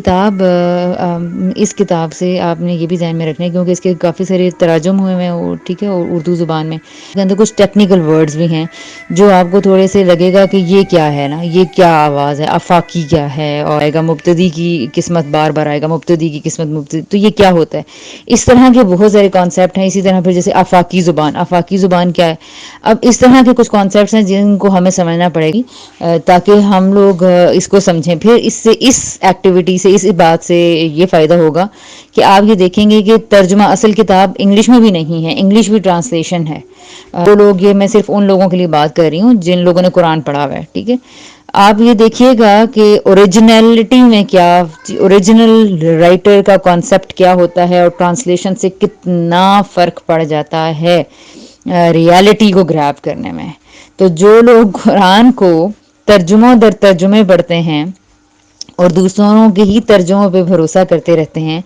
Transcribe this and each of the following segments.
کتاب اس کتاب سے آپ نے یہ بھی ذہن میں رکھنا ہے کیونکہ اس کے کافی سارے تراجم ہوئے ہیں ٹھیک ہے، اور اردو زبان میں اس کے اندر کچھ ٹیکنیکل ورڈز بھی ہیں جو آپ کو تھوڑے سے لگے گا کہ یہ کیا ہے نا، یہ کیا آواز ہے، آفاقی کیا ہے، اور آئے گا مبتدی کی قسمت، بار بار آئے گا مبتدی کی قسمت مبتدی، تو یہ کیا ہوتا ہے. اس طرح کے بہت سارے کانسیپٹ ہیں. اسی طرح پھر جیسے آفاقی زبان، آفاقی زبان کیا ہے. اب اس طرح کے کچھ کانسیپٹس ہیں جن کو ہمیں سمجھنا پڑے گی تاکہ ہم لوگ اس کو سمجھیں. پھر اس سے، اس ایکٹیویٹی سے، اس بات سے یہ فائدہ ہوگا کہ آپ یہ دیکھیں گے کہ ترجمہ اصل کتاب انگلش میں بھی نہیں ہے، انگلش بھی ٹرانسلیشن ہے. وہ لوگ، یہ میں صرف ان لوگوں کے لیے بات کر رہی ہوں جن لوگوں نے قرآن پڑھا ہوا ہے، ٹھیک ہے. آپ یہ دیکھیے گا کہ اوریجنلٹی میں کیا، اوریجنل رائٹر کا کانسیپٹ کیا ہوتا ہے اور ٹرانسلیشن سے کتنا فرق پڑ جاتا ہے ریالٹی کو گریب کرنے میں. تو جو لوگ قرآن کو ترجمہ در ترجمے پڑھتے ہیں اور دوسروں کے ہی ترجموں پہ بھروسہ کرتے رہتے ہیں،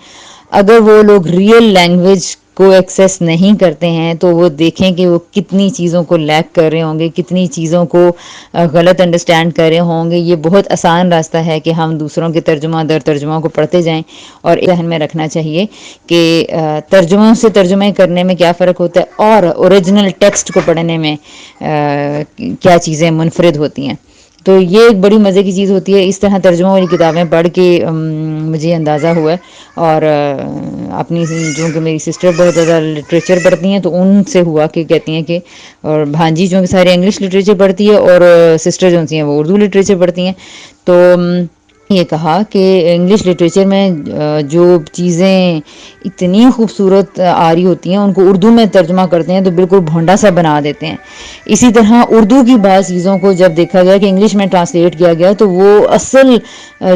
اگر وہ لوگ ریئل لینگویج کو ایکسیس نہیں کرتے ہیں تو وہ دیکھیں کہ وہ کتنی چیزوں کو لیک کر رہے ہوں گے، کتنی چیزوں کو غلط انڈرسٹینڈ کر رہے ہوں گے. یہ بہت آسان راستہ ہے کہ ہم دوسروں کے ترجمہ در ترجمہ کو پڑھتے جائیں. اور ذہن میں رکھنا چاہیے کہ ترجموں سے ترجمے کرنے میں کیا فرق ہوتا ہے اور اوریجنل ٹیکسٹ کو پڑھنے میں کیا چیزیں منفرد ہوتی ہیں. تو یہ ایک بڑی مزے کی چیز ہوتی ہے. اس طرح ترجمہ والی کتابیں پڑھ کے مجھے اندازہ ہوا ہے. اور اپنی جو کہ میری سسٹر بہت زیادہ لٹریچر پڑھتی ہیں تو ان سے ہوا کہ کہتی ہیں کہ، اور بھانجی جو کہ سارے انگلش لٹریچر پڑھتی ہے اور سسٹر جو ہیں وہ اردو لٹریچر پڑھتی ہیں، تو یہ کہا کہ انگلش لٹریچر میں جو چیزیں اتنی خوبصورت آ رہی ہوتی ہیں ان کو اردو میں ترجمہ کرتے ہیں تو بالکل بھونڈا سا بنا دیتے ہیں. اسی طرح اردو کی بعض چیزوں کو جب دیکھا گیا کہ انگلش میں ٹرانسلیٹ کیا گیا تو وہ اصل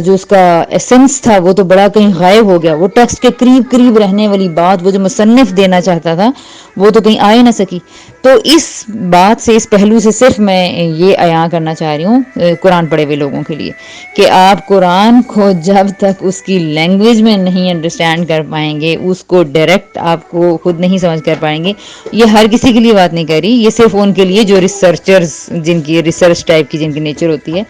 جو اس کا ایسنس تھا وہ تو بڑا کہیں غائب ہو گیا. وہ ٹیکسٹ کے قریب قریب رہنے والی بات، وہ جو مصنف دینا چاہتا تھا وہ تو کہیں آ ہی نہ سکی. تو اس بات سے، اس پہلو سے صرف میں یہ عیاں کرنا چاہ رہی ہوں قرآن پڑھے ہوئے لوگوں کے لیے کہ آپ قرآن کو جب تک اس کی لینگویج میں نہیں انڈرسٹینڈ کر پائیں گے، اس کو ڈائریکٹ آپ کو خود نہیں سمجھ کر پائیں گے. یہ ہر کسی کے لیے بات نہیں کر رہی، یہ صرف ان کے لیے جو ریسرچرز، جن کی ریسرچ ٹائپ کی جن کی نیچر ہوتی ہے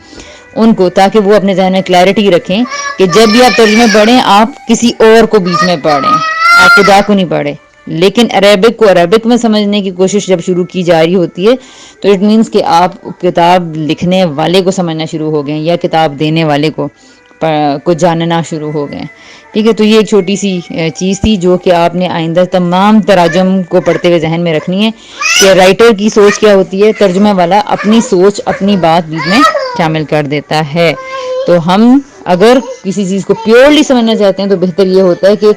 ان کو، تاکہ وہ اپنے ذہن میں کلیئرٹی رکھیں کہ جب بھی آپ ترجمے پڑھیں آپ کسی اور کو بیچ میں پڑھیں، آپ خدا کو نہیں پڑھیں. لیکن عربک کو عربک میں سمجھنے کی کوشش جب شروع کی جا رہی ہوتی ہے تو اٹ مینس کہ آپ کتاب لکھنے والے کو سمجھنا شروع ہو گئے یا کتاب دینے والے کو جاننا شروع ہو گئے. ٹھیک ہے، تو یہ ایک چھوٹی سی چیز تھی جو کہ آپ نے آئندہ تمام تراجم کو پڑھتے ہوئے ذہن میں رکھنی ہے کہ رائٹر کی سوچ کیا ہوتی ہے، ترجمہ والا اپنی سوچ، اپنی بات بیچ میں شامل کر دیتا ہے. تو ہم اگر کسی چیز کو پیورلی سمجھنا چاہتے ہیں تو بہتر یہ ہوتا ہے کہ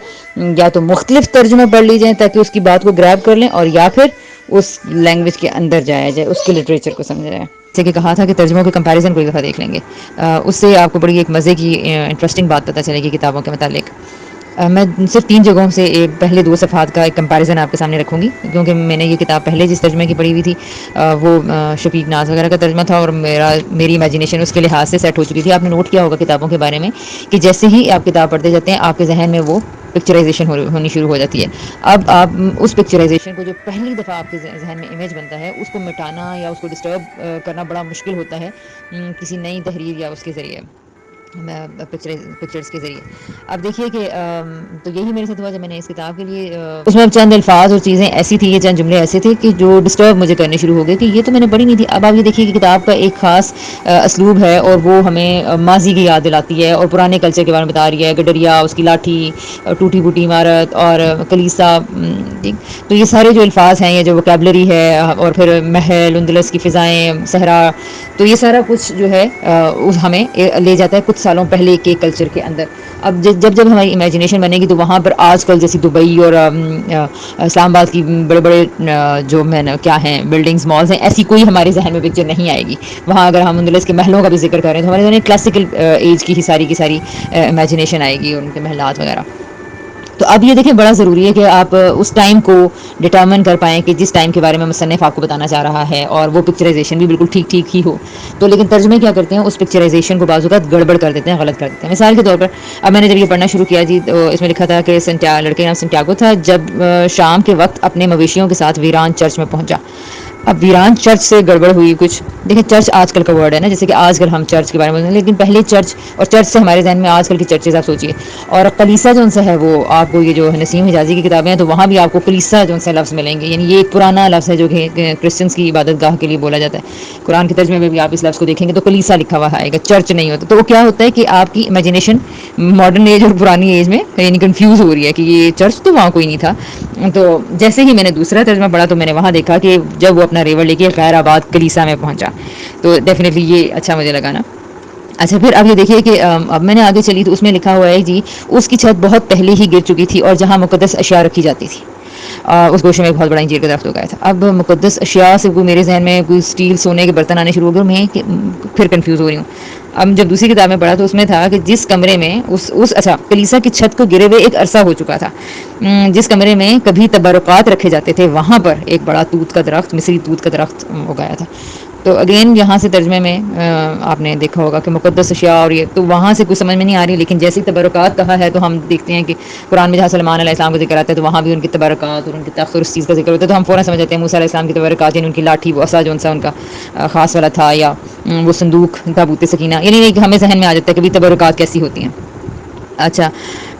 یا تو مختلف ترجمے پڑھ لی جائیں تاکہ اس کی بات کو گریب کر لیں، اور یا پھر اس لینگویج کے اندر جایا جائے، اس کے لٹریچر کو سمجھا جائے. جیسے کہ کہا تھا کہ ترجموں کے کمپیریزن کو ایک دفعہ دیکھ لیں گے، اس سے آپ کو بڑی ایک مزے کی انٹرسٹنگ بات پتہ چلے گی کتابوں کے متعلق. میں صرف 3 جگہوں سے پہلے 2 صفحات کا ایک کمپیریزن آپ کے سامنے رکھوں گی کیونکہ میں نے یہ کتاب پہلے جس ترجمے کی پڑھی ہوئی تھی وہ شفیق ناز وغیرہ کا ترجمہ تھا، اور میری امیجنیشن اس کے لحاظ سے سیٹ ہو چکی تھی. آپ نے نوٹ کیا ہوگا کتابوں کے بارے میں کہ جیسے ہی آپ کتاب پڑھتے جاتے ہیں آپ کے ذہن میں وہ پکچرائزیشن ہونی شروع ہو جاتی ہے. اب آپ اس پکچرائزیشن کو، جو پہلی دفعہ آپ کے ذہن میں امیج بنتا ہے، اس کو مٹانا یا اس کو ڈسٹرب کرنا بڑا مشکل ہوتا ہے کسی نئی تحریر یا اس کے ذریعے، پکچرز کے ذریعے. اب دیکھیے کہ تو یہی میرے ساتھ ہوا جب میں نے اس کتاب کے لیے اس میں چند الفاظ اور چیزیں ایسی تھی، یہ چند جملے ایسے تھے کہ جو ڈسٹرب مجھے کرنے شروع ہو گئے کہ یہ تو میں نے پڑھی نہیں تھی. اب آپ یہ دیکھیے کہ کتاب کا ایک خاص اسلوب ہے اور وہ ہمیں ماضی کی یاد دلاتی ہے اور پرانے کلچر کے بارے میں بتا رہی ہے. گڈریا، اس کی لاٹھی، ٹوٹی پھوٹی عمارت اور کلیسا. تو یہ سارے جو الفاظ ہیں، یہ جو ووکیبلری ہے، اور پھر محل، اندلس کی فضائیں، صحرا، تو یہ سارا کچھ جو ہے ہمیں لے جاتا ہے کچھ سالوں پہلے کے کلچر کے اندر. اب جب ہماری امیجنیشن بنے گی تو وہاں پر آج کل جیسی دبئی اور اسلام آباد کی بڑے بڑے جو کیا ہیں بلڈنگز، مالز ہیں، ایسی کوئی ہمارے ذہن میں پکچر نہیں آئے گی. وہاں اگر ہم اندلس کے محلوں کا بھی ذکر کریں تو ہمارے ذہن میں کلاسیکل ایج کی ساری امیجنیشن آئے گی، ان کے محلات وغیرہ. تو اب یہ دیکھیں بڑا ضروری ہے کہ آپ اس ٹائم کو ڈٹرمن کر پائیں کہ جس ٹائم کے بارے میں مصنف آپ کو بتانا چاہ رہا ہے، اور وہ پکچرائزیشن بھی بالکل ٹھیک ٹھیک ہی ہو. تو لیکن ترجمے کیا کرتے ہیں، اس پکچرائزیشن کو بعض اوقات گڑبڑ کر دیتے ہیں، غلط کر دیتے ہیں. مثال کے طور پر اب میں نے جب یہ پڑھنا شروع کیا جی تو اس میں لکھا تھا کہ لڑکے نام سنٹیاگو تھا جب شام کے وقت اپنے مویشیوں کے ساتھ ویران چرچ میں پہنچا. اب ویران چرچ سے گڑبڑ ہوئی کچھ. دیکھیں چرچ آج کل کا ورڈ ہے نا, جیسے کہ آج کل ہم چرچ کے بارے میں بولتے ہیں, لیکن پہلے چرچ اور چرچ سے ہمارے ذہن میں آج کل کی چرچز آپ سوچیے. اور کلیسا جو ان سے ہے وہ آپ کو یہ جو نسیم حجازی کی کتابیں ہیں تو وہاں بھی آپ کو کلیسا جو ان سے لفظ ملیں گے, یعنی یہ ایک پرانا لفظ ہے جو کہ کرسچنس کی عبادت گاہ کے لیے بولا جاتا ہے. قرآن کے ترجمے میں بھی آپ اس لفظ کو دیکھیں گے تو کلیسا لکھا ہوا آئے گا, چرچ نہیں ہوتا. تو وہ کیا ہوتا ہے کہ آپ کی امیجنیشن ماڈرن ایج اور پرانی ایج میں یعنی کنفیوز ہو رہی ہے کہ یہ چرچ تو وہاں کوئی نہیں تھا. تو جیسے ہی میں نے دوسرا ترجمہ پڑھا تو میں نے وہاں دیکھا کہ جب وہ اپنا ریور لے کے خیر آباد کلیسا میں پہنچا, تو ڈیفینیٹلی یہ اچھا مجھے لگا نا. اچھا پھر اب یہ دیکھیے کہ اب میں نے آگے چلی تو اس میں لکھا ہوا ہے جی اس کی چھت بہت پہلے ہی گر چکی تھی اور جہاں مقدس اشیاء رکھی جاتی تھی اس گوشے میں ایک بہت بڑا انجیر کا درخت ہو گیا تھا. اب مقدس اشیاء سے کوئی میرے ذہن میں کوئی اسٹیل سونے کے برتن آنے شروع ہو گئے, میں پھر کنفیوز ہو رہی ہوں. اب جب دوسری کتاب میں پڑھا تو اس میں تھا کہ جس کمرے میں اچھا کلیسا کی چھت کو گرے ہوئے ایک عرصہ ہو چکا تھا, جس کمرے میں کبھی تبرکات رکھے جاتے تھے وہاں پر ایک بڑا توت کا درخت, مصری توت کا درخت اگایا تھا. تو اگین یہاں سے ترجمے میں آپ نے دیکھا ہوگا کہ مقدس اشیاء اور یہ تو وہاں سے کچھ سمجھ میں نہیں آ رہی, لیکن جیسی تبرکات کہا ہے تو ہم دیکھتے ہیں کہ قرآن میں جہاں سلمان علیہ السلام کا ذکر آتا ہے تو وہاں بھی ان کی تبرکات اور ان کی تخت اور اس چیز کا ذکر ہوتا ہے, تو ہم فوراً سمجھ جاتے ہیں موسیٰ علیہ السلام کی تبرکات یعنی ان کی لاٹھی وہ عصا جو ان کا خاص والا تھا, یا وہ صندوق تابوت سکینہ, یعنی ہمیں ذہن میں آ جاتا ہے کہ بھی تبرکات کیسی ہوتی ہیں. اچھا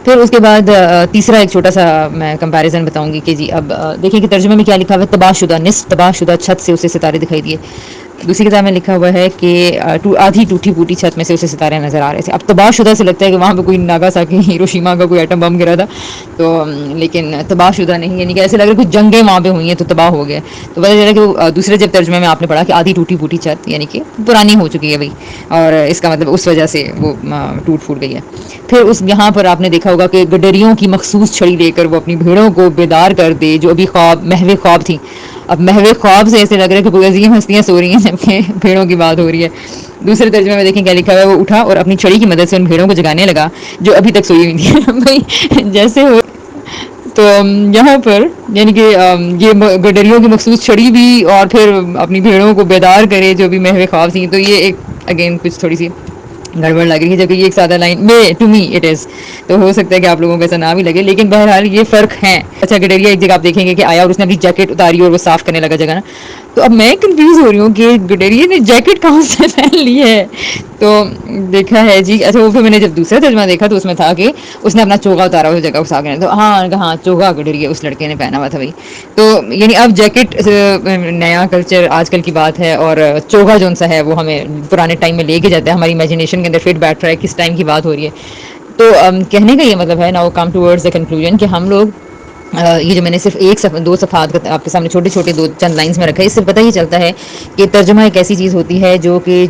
پھر اس کے بعد تیسرا ایک چھوٹا سا میں کمپیریزن بتاؤں گی کہ جی اب دیکھیں کہ ترجمے میں کیا لکھا ہوا ہے, تباہ شدہ نصف تباہ شدہ چھت سے اسے ستارے دکھائی دیے. دوسری کتاب میں لکھا ہوا ہے کہ آدھی ٹوٹی پھوٹی چھت میں سے اسے ستارے نظر آ رہے تھے. اب تباہ شدہ سے لگتا ہے کہ وہاں پہ کوئی ناگاساکی ہیروشیما کا کوئی ایٹم بم گرا تھا, تو لیکن تباہ شدہ نہیں, یعنی کہ ایسے لگ رہا ہے کچھ جنگیں وہاں پہ ہوئی ہیں تو تباہ ہو گیا. تو پتہ چلا کہ دوسرے جب ترجمے میں آپ نے پڑھا کہ آدھی ٹوٹی پھوٹی چھت یعنی کہ پرانی ہو چکی ہے بھائی, اور اس کا مطلب اس وجہ سے وہ ٹوٹ پھوٹ گئی ہے. پھر یہاں پر آپ نے دیکھا ہوگا کہ گڈریوں کی مخصوص چھڑی لے کر وہ اپنی بھیڑوں کو بیدار کر دے جو ابھی محو خواب تھی. اب محو خواب سے ایسے لگ رہا ہے کہ کوئی عظیم ہستیاں سو رہی ہیں جبکہ بھیڑوں کی بات ہو رہی ہے. دوسرے ترجمے میں دیکھیں کیا لکھا ہوا ہے, وہ اٹھا اور اپنی چھڑی کی مدد سے ان بھیڑوں کو جگانے لگا جو ابھی تک سوئی ہوئی تھی بھائی جیسے ہو. تو یہاں پر یعنی کہ یہ گڈریوں کی مخصوص چھڑی بھی اور پھر اپنی بھیڑوں کو بیدار کرے جو بھی محو خواب تھیں, تو یہ ایک اگین کچھ تھوڑی سی گڑبڑ لگ رہی ہے, جبکہ یہ ایک سادہ لائن میں ٹو می اٹ از, تو ہو سکتا ہے کہ آپ لوگوں کو ایسا نہ بھی لگے, لیکن بہرحال یہ فرق ہے. اچھا گڈریا ایک جگہ آپ دیکھیں گے کہ آیا اور اس نے اپنی جیکٹ اتاری اور وہ صاف کرنے لگا جگہ نا, تو اب میں کنفیوز ہو رہی ہوں کہ گڈریا نے جیکٹ کہاں سے پہن لی ہے. تو دیکھا ہے جی اچھا وہ پھر میں نے جب دوسرا ترجمہ دیکھا تو اس میں تھا کہ اس نے اپنا چوغا اتارا اس جگہ اس آگے, تو ہاں چوغا گڈریا اس لڑکے نے پہنا ہوا تھا بھائی. تو یعنی اب جیکٹ نیا کلچر آج کل کی بات ہے, اور چوغا جو سا ہے وہ ہمیں پرانے ٹائم میں لے کے جاتا ہے, ہماری امیجنیشن کے اندر فٹ بیٹھ رہا ہے کس ٹائم کی بات ہو رہی ہے. تو کہنے کا یہ مطلب ہے now come towards the conclusion کہ ہم لوگ یہ جو میں نے صرف دو صفحات آپ کے سامنے چھوٹے چھوٹے دو چند لائنز میں رکھا ہے, اس سے پتہ ہی چلتا ہے کہ ترجمہ ایک ایسی چیز ہوتی ہے جو کہ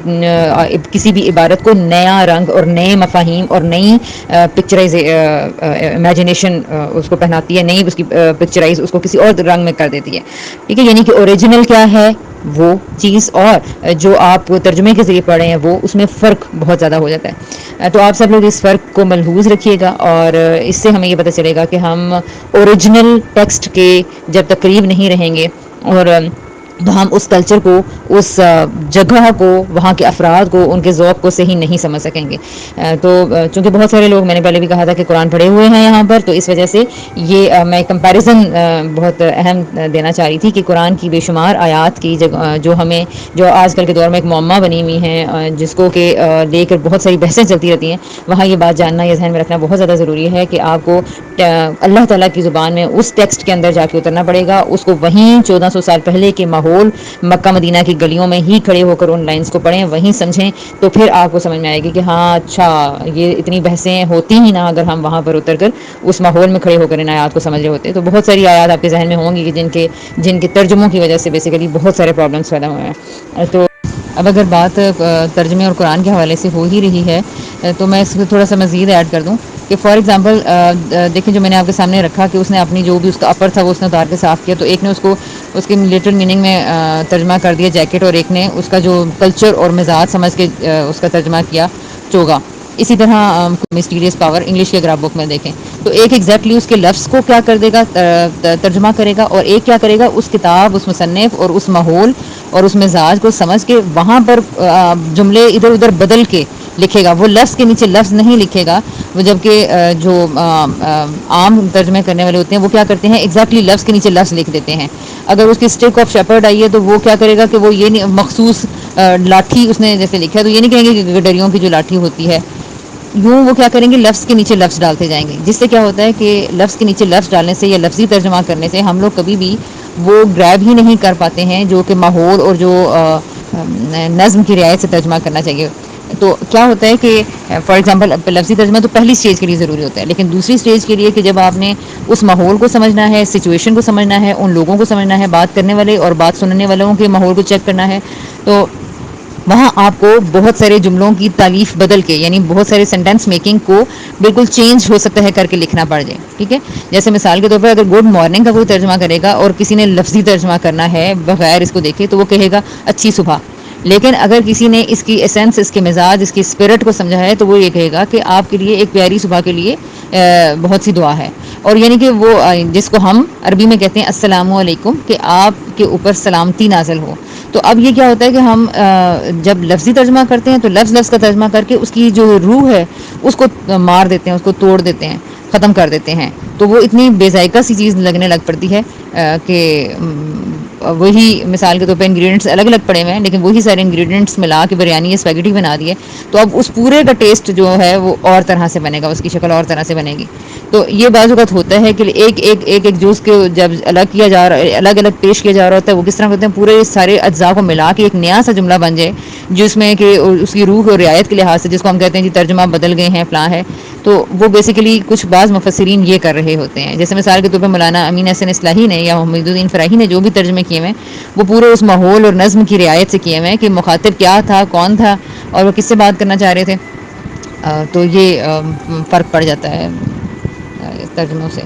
کسی بھی عبارت کو نیا رنگ اور نئے مفاہیم اور نئی پکچرائز امیجنیشن اس کو پہناتی ہے, نئی اس کی پکچرائز اس کو کسی اور رنگ میں کر دیتی ہے. ٹھیک ہے, یعنی کہ اوریجنل کیا ہے وہ چیز اور جو آپ ترجمے کے ذریعے پڑھے ہیں وہ اس میں فرق بہت زیادہ ہو جاتا ہے. تو آپ سب لوگ اس فرق کو ملحوظ رکھیے گا, اور اس سے ہمیں یہ پتہ چلے گا کہ ہم اوریجنل ٹیکسٹ کے جب تک قریب نہیں رہیں گے اور تو ہم اس کلچر کو, اس جگہ کو, وہاں کے افراد کو, ان کے ذوق کو صحیح نہیں سمجھ سکیں گے. تو چونکہ بہت سارے لوگ, میں نے پہلے بھی کہا تھا کہ قرآن پڑھے ہوئے ہیں یہاں پر, تو اس وجہ سے یہ میں کمپیریزن بہت اہم دینا چاہ رہی تھی کہ قرآن کی بے شمار آیات کی جو ہمیں جو آج کل کے دور میں ایک معمہ بنی ہوئی ہیں جس کو کہ لے کر بہت ساری بحثیں چلتی رہتی ہیں, وہاں یہ بات جاننا, یہ ذہن میں رکھنا بہت زیادہ ضروری ہے کہ آپ کو اللہ تعالیٰ کی زبان میں اس ٹیکسٹ کے اندر جا کے اترنا پڑے گا, اس کو وہیں 1400 سال پہلے کے ماحول مکہ مدینہ کی گلیوں میں ہی کھڑے ہو کر ان لائنز کو پڑھیں, وہیں سمجھیں, تو پھر آپ کو سمجھ میں آئے گی کہ ہاں اچھا یہ اتنی بحثیں ہوتی ہی نا اگر ہم وہاں پر اتر کر اس ماحول میں کھڑے ہو کر ان آیات کو سمجھ رہے ہوتے. تو بہت ساری آیات آپ کے ذہن میں ہوں گی کہ جن کے ترجموں کی وجہ سے بیسیکلی بہت سارے پرابلمس پیدا ہوئے ہیں. تو اب اگر بات ترجمے اور قرآن کے حوالے سے ہو ہی رہی ہے تو میں اس کو تھوڑا سا مزید ایڈ کر دوں کہ فار ایگزامپل دیکھیں جو میں نے آپ کے سامنے رکھا کہ اس نے اپنی جو بھی اس کا اپر تھا وہ اس نے اتار کے صاف کیا, تو ایک نے اس کو اس کی لٹرل میننگ میں ترجمہ کر دیا جیکٹ, اور ایک نے اس کا جو کلچر اور مزاج سمجھ کے اس کا ترجمہ کیا چوگا. اسی طرح مسٹیریس پاور انگلش کے گراب بک میں دیکھیں تو ایک ایگزیکٹلی اس کے لفظ کو کیا کر دے گا, ترجمہ کرے گا, اور ایک کیا کرے گا اس کتاب, اس مصنف اور اس ماحول اور اس مزاج کو سمجھ کے وہاں پر جملے ادھر ادھر بدل کے لکھے گا. وہ لفظ کے نیچے لفظ نہیں لکھے گا. وہ جبکہ جو عام ترجمے کرنے والے ہوتے ہیں وہ کیا کرتے ہیں ایگزیکٹلی لفظ کے نیچے لفظ لکھ دیتے ہیں. اگر اس کی اسٹک آف شیپرڈ آئی ہے تو وہ کیا کرے گا کہ وہ یہ نہیں مخصوص لاٹھی اس نے جیسے لکھا ہے تو یہ نہیں کہیں گے کہ گڈریوں کی جو لاٹھی ہوتی ہے, یوں وہ کیا کریں گے لفظ کے نیچے لفظ ڈالتے جائیں گے, جس سے کیا ہوتا ہے کہ لفظ کے نیچے لفظ ڈالنے سے یا لفظی ترجمہ کرنے سے ہم لوگ کبھی بھی وہ گریب ہی نہیں کر پاتے ہیں جو کہ ماحول اور جو نظم کی رعایت سے ترجمہ کرنا چاہیے. تو کیا ہوتا ہے کہ فار ایگزامپل لفظی ترجمہ تو پہلی اسٹیج کے لیے ضروری ہوتا ہے, لیکن دوسری اسٹیج کے لیے کہ جب آپ نے اس ماحول کو سمجھنا ہے, سچویشن کو سمجھنا ہے, ان لوگوں کو سمجھنا ہے, بات کرنے والے اور بات سننے والوں کے ماحول کو چیک کرنا ہے, تو وہاں آپ کو بہت سارے جملوں کی تالیف بدل کے یعنی بہت سارے سینٹینس میکنگ کو بالکل چینج ہو سکتا ہے کر کے لکھنا پڑ جائے. ٹھیک ہے, جیسے مثال کے طور پر اگر گڈ مارننگ کا کوئی ترجمہ کرے گا اور کسی نے لفظی ترجمہ کرنا ہے بغیر اس کو دیکھے تو وہ کہے گا اچھی صبح. لیکن اگر کسی نے اس کی ایسنس, اس کے مزاج, اس کی اسپرٹ کو سمجھا ہے تو وہ یہ کہے گا کہ آپ کے لیے ایک پیاری صبح کے لیے بہت سی دعا ہے. اور یعنی کہ وہ جس کو ہم عربی میں کہتے ہیں السلام علیکم, کہ آپ کے اوپر سلامتی نازل ہو. تو اب یہ کیا ہوتا ہے کہ ہم جب لفظی ترجمہ کرتے ہیں تو لفظ لفظ کا ترجمہ کر کے اس کی جو روح ہے اس کو مار دیتے ہیں, اس کو توڑ دیتے ہیں, ختم کر دیتے ہیں. تو وہ اتنی بے ذائقہ سی چیز لگنے لگ پڑتی ہے کہ وہی مثال کے طور پہ انگریڈینٹس الگ الگ پڑے ہوئے ہیں لیکن وہی سارے انگریڈینٹس ملا کے بریانی یا اسپیگیٹی بنا دیے تو اب اس پورے کا ٹیسٹ جو ہے وہ اور طرح سے بنے گا, اس کی شکل اور طرح سے بنے گی. تو یہ بعض اوقات ہوتا ہے کہ ایک جوس کو جب الگ کیا جا رہا ہے, الگ الگ پیش کیا جا رہا ہوتا ہے, وہ کس طرح کرتے ہیں پورے سارے اجزاء کو ملا کے ایک نیا سا جملہ بن جائے جس میں کہ اس کی روح اور رعایت کے لحاظ سے جس کو ہم کہتے ہیں جی ترجمہ بدل گئے ہیں فلاں ہے. تو وہ بیسیکلی کچھ بعض مفسرین یہ کر رہے ہوتے ہیں. جیسے مثال کے طور پہ مولانا امین حسن اصلاحی نے یا حمید الدین فراحی نے جو بھی ترجمے کیے ہوئے وہ پورے اس ماحول اور نظم کی رعایت سے کیے ہوئے ہیں کہ مخاطب کیا تھا, کون تھا, اور وہ کس سے بات کرنا چاہ رہے تھے. تو یہ فرق پڑ جاتا ہے ترجموں سے.